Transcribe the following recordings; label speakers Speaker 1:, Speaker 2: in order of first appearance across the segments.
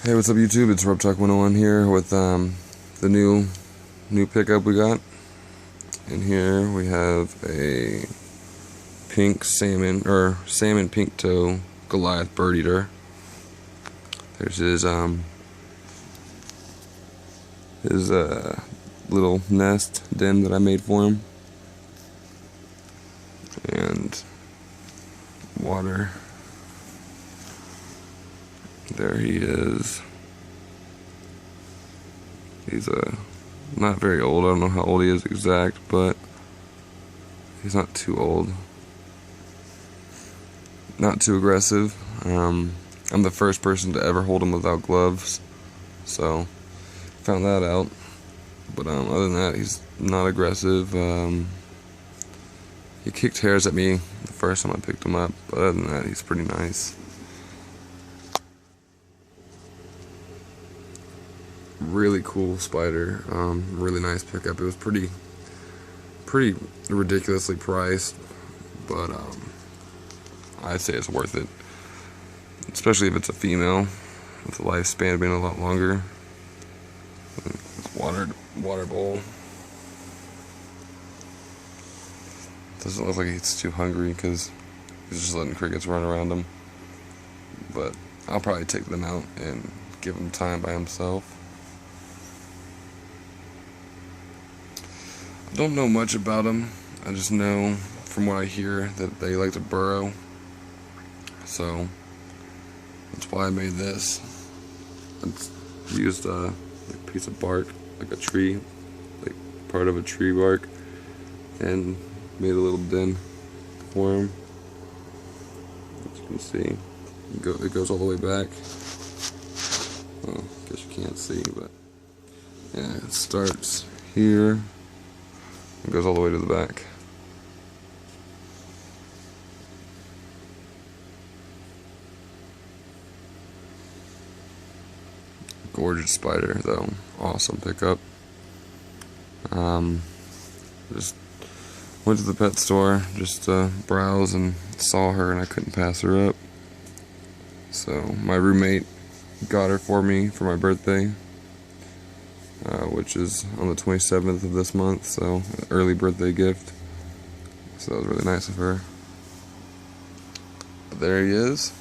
Speaker 1: Hey, what's up YouTube? It's Rub Talk 101 here with the new pickup we got. In here we have a pink salmon pink toe Goliath bird eater. There's his little nest den that I made for him, and water. There he is. He's not very old. I don't know how old he is exact, but he's not too old. Not too aggressive. I'm the first person to ever hold him without gloves, so found that out. But other than that, he's not aggressive. He kicked hairs at me the first time I picked him up, but other than that, he's pretty nice. Really cool spider. Really nice pickup. It was pretty ridiculously priced, but I'd say it's worth it, especially if it's a female with a lifespan being a lot longer. It's water bowl. Doesn't look like he's too hungry because he's just letting crickets run around him, but I'll probably take them out and give him time by himself. I don't know much about them. I just know from what I hear that they like to burrow. So that's why I made this. I used a piece of bark, like a tree, like part of a tree bark, and made a little den for him. As you can see, it goes all the way back. Well, I guess you can't see, but yeah, it starts here. It goes all the way to the back. Gorgeous spider, though. Awesome pickup. Just went to the pet store just to browse and saw her, and I couldn't pass her up. So my roommate got her for me for my birthday, which is on the 27th of this month, so an early birthday gift. So that was really nice of her. But there he is.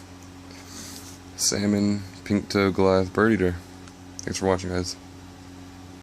Speaker 1: Salmon pink toe Goliath bird eater. Thanks for watching, guys.